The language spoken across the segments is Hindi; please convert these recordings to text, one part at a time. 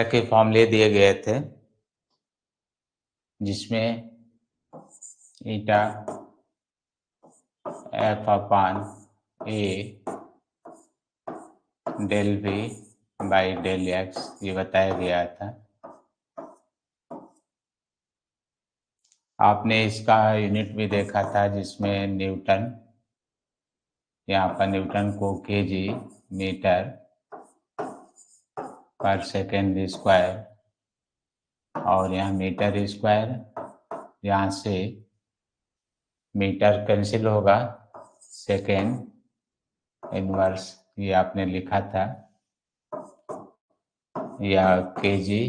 के फॉर्मूले दिए गए थे जिसमें eta F upon A del V by del X ये बताया गया था। आपने इसका यूनिट भी देखा था जिसमें न्यूटन, यहाँ पर न्यूटन को KG metre per second square और यहाँ मीटर स्क्वायर, यहाँ से मीटर कैंसिल होगा, सेकेंड इनवर्स ये आपने लिखा था, या केजी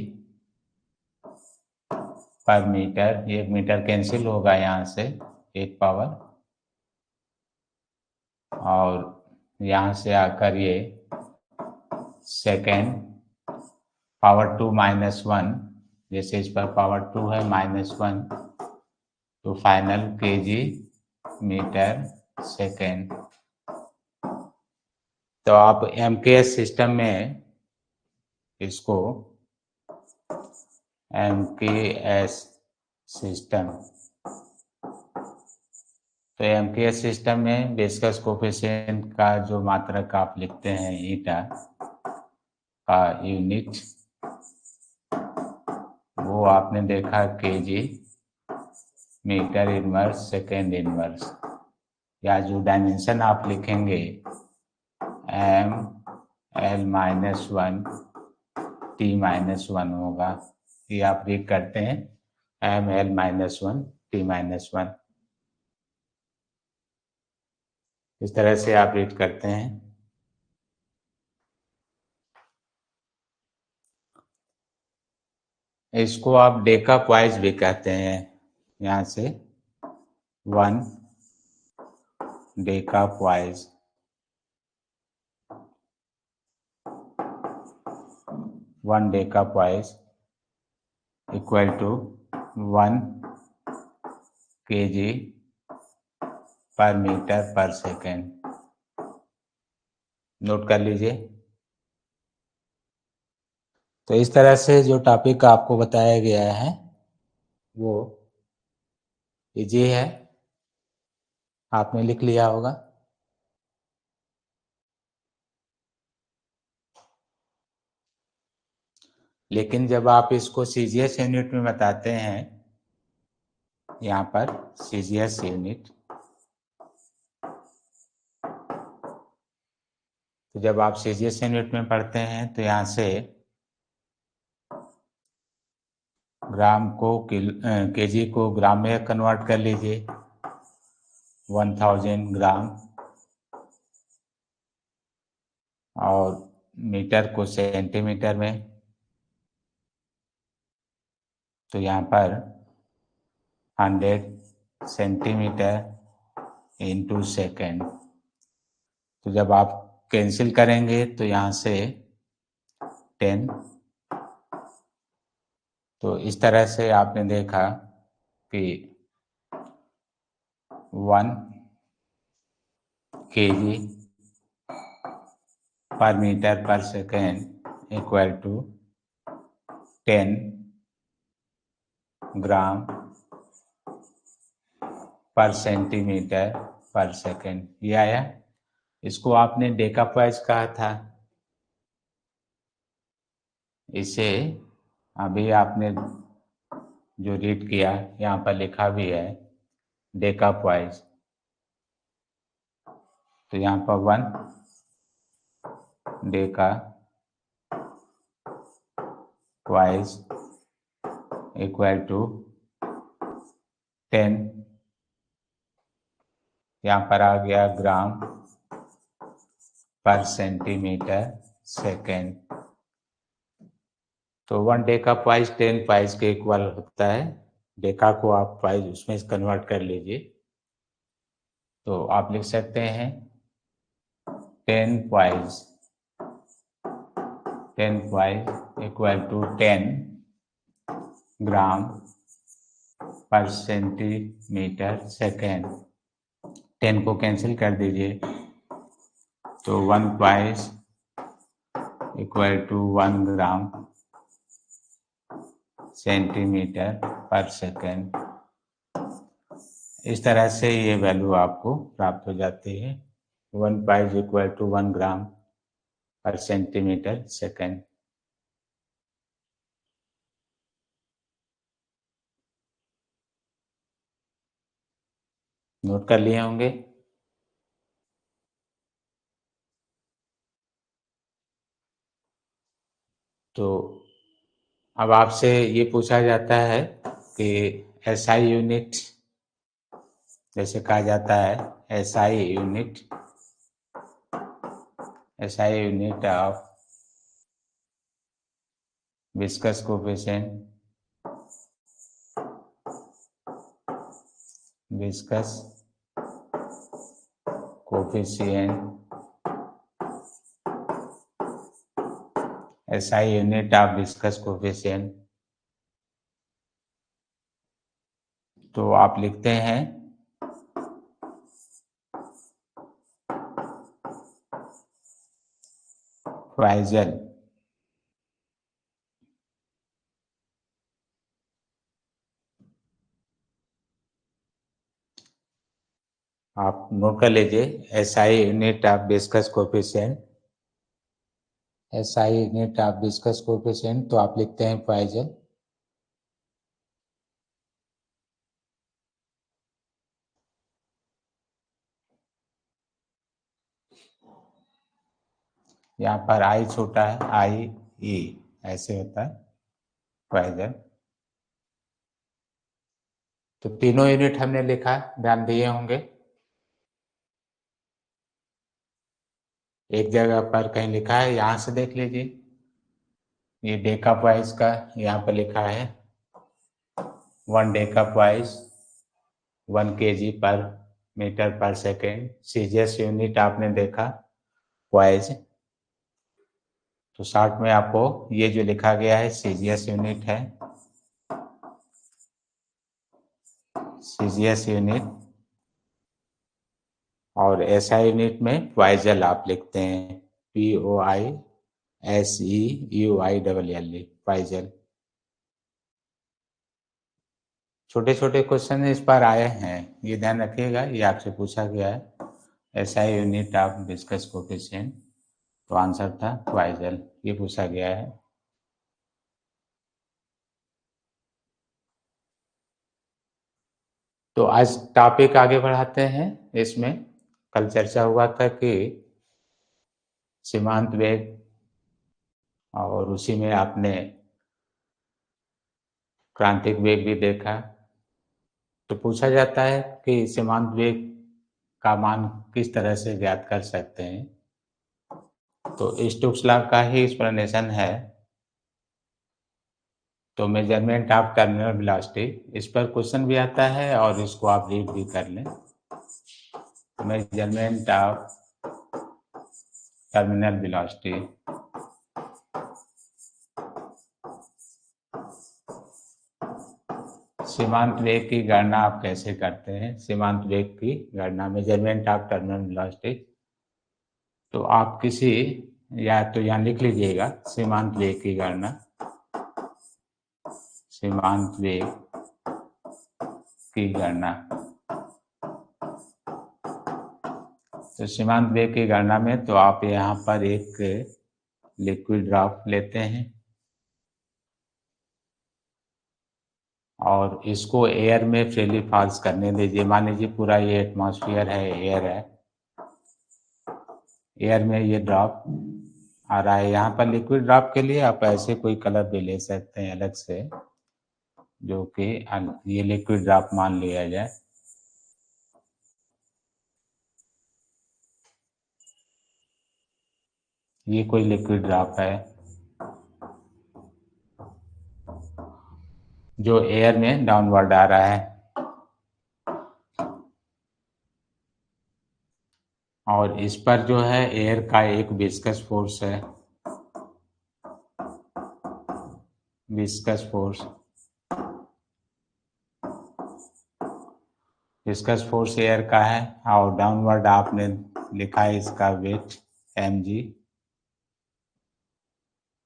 पर मीटर, ये मीटर कैंसिल होगा यहाँ से एक पावर, और यहाँ से आकर ये सेकेंड पावर 2 माइनस 1, जैसे इस पर पावर 2 है -1, तो फाइनल केजी मीटर सेकेंड। तो आप एमकेएस सिस्टम में इसको एमकेएस सिस्टम, तो एमकेएस सिस्टम में विस्कस कोफिशिएंट का जो मात्रक आप लिखते हैं ईटा का यूनिट, वो आपने देखा KG metre inverse second inverse, या जो डायमेंशन आप लिखेंगे एम एल -1 टी -1 होगा, ये आप रीड करते हैं एम एल -1 टी -1, इस तरह से आप रीड करते हैं। इसको आप डेकअप वाइज भी कहते हैं, यहाँ से 1 decapoise, 1 decapoise equal to 1 KG per metre per second. Note कर लीजिए। तो इस तरह से जो टॉपिक आपको बताया गया है वो इजी है, आपने लिख लिया होगा। लेकिन जब आप इसको सीजीएस यूनिट में बताते हैं, यहाँ पर सीजीएस यूनिट, तो जब आप सीजीएस यूनिट में पढ़ते हैं तो यहाँ से ग्राम को केजी को ग्राम में कन्वर्ट कर लीजिए, 1000 ग्राम, और मीटर को सेंटीमीटर में, तो यहाँ पर 100 सेंटीमीटर इंटू सेकेंड। तो जब आप कैंसिल करेंगे तो यहाँ से 10, तो इस तरह से आपने देखा कि 1 KG per metre per second equal to 10 ग्राम पर सेंटीमीटर पर सेकेंड, ये आया। इसको आपने डेकअप वाइज कहा था, इसे अभी आपने जो रीड किया यहाँ पर लिखा भी है डेकअप वाइज। तो यहाँ पर 1 डेका वाइज इक्वल टू 10, यहाँ पर आ गया ग्राम पर सेंटीमीटर सेकेंड। तो 1 डेका वाइज 10 वाइज के इक्वल होता है, डेका को आप वाइज उसमें कन्वर्ट कर लीजिए, तो आप लिख सकते हैं 10 वाइज इक्वल टू 10 ग्राम पर सेंटीमीटर सेकेंड। 10 को कैंसिल कर दीजिए, तो 1 poise equal to 1 gram centimetre per second. इस तरह से ये वैल्यू आपको प्राप्त हो जाती है। 1 पाई इक्वल टू 1 ग्राम पर सेंटीमीटर सेकेंड। नोट कर लिए होंगे। तो अब आपसे ये पूछा जाता है कि एसआई यूनिट, जैसे कहा जाता है SI unit of viscous coefficient, viscous coefficient, SI unit of viscous coefficient. तो आप लिखते हैं फ्राइजल। आप नोट कर लीजिए SI unit of viscous coefficient, SI unit of viscous coefficient, तो आप लिखते हैं फ्राइजल। यहाँ पर आई छोटा है, आई ई ऐसे होता है फ्राइजल। तो तीनों यूनिट हमने लिखा, ध्यान दिए होंगे। एक जगह पर कहीं लिखा है, यहाँ से देख लीजिए, ये डेकअप वाइज का यहाँ पर लिखा है 1 डेकअप वाइज 1 kg पर metre per second. CGS unit आपने देखा वाइज, तो शॉर्ट में आपको ये जो लिखा गया है सीजीएस यूनिट है, सीजीएस यूनिट। और एसआई यूनिट में वाइजल आप लिखते हैं POISEUILL, वाइजल। छोटे छोटे क्वेश्चन इस पर आए हैं, ये ध्यान रखिएगा, ये आपसे पूछा गया है SI unit of viscous coefficient, तो आंसर था वाइजल, ये पूछा गया है। तो आज टॉपिक आगे बढ़ाते हैं। इसमें कल चर्चा हुआ था कि सीमांत वेग, और उसी में आपने क्रांतिक वेग भी देखा। तो पूछा जाता है कि सीमांत वेग का मान किस तरह से ज्ञात कर सकते हैं। तो स्टोक्स लॉ का ही एक्सप्लेनेशन है। तो मेजरमेंट ऑफ टर्मिनल वेलोसिटी, इस पर क्वेश्चन भी आता है और इसको आप रीड भी कर लें। मेजरमेंट ऑफ टर्मिनल वेलोसिटी, सीमांत वेग की गणना आप कैसे करते हैं। सीमांत वेग की गणना, मेजरमेंट ऑफ टर्मिनल वेलोसिटी, तो आप किसी, या तो यहाँ लिख लीजिएगा सीमांत वेग की गणना, सीमांत वेग की गणना। तो सीमांत वेग की गणना में तो आप यहाँ पर एक लिक्विड ड्रॉप लेते हैं और इसको एयर में फ्रीली फॉल्स करने दीजिए। मान लीजिए पूरा ये एटमॉस्फेयर है, एयर है, एयर में ये ड्रॉप आ रहा है। यहाँ पर लिक्विड ड्रॉप के लिए आप ऐसे कोई कलर भी ले सकते हैं अलग से, जो कि ये लिक्विड ड्रॉप मान लिया जाए। ये कोई लिक्विड ड्रॉप है जो एयर में डाउनवर्ड आ रहा है, और इस पर जो है एयर का एक विस्कस फोर्स है, viscous force. Viscous force air का है और डाउनवर्ड आपने लिखा है इसका वेट mg,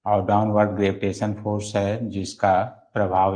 और डाउनवर्ड ग्रेविटेशन फोर्स है जिसका प्रभाव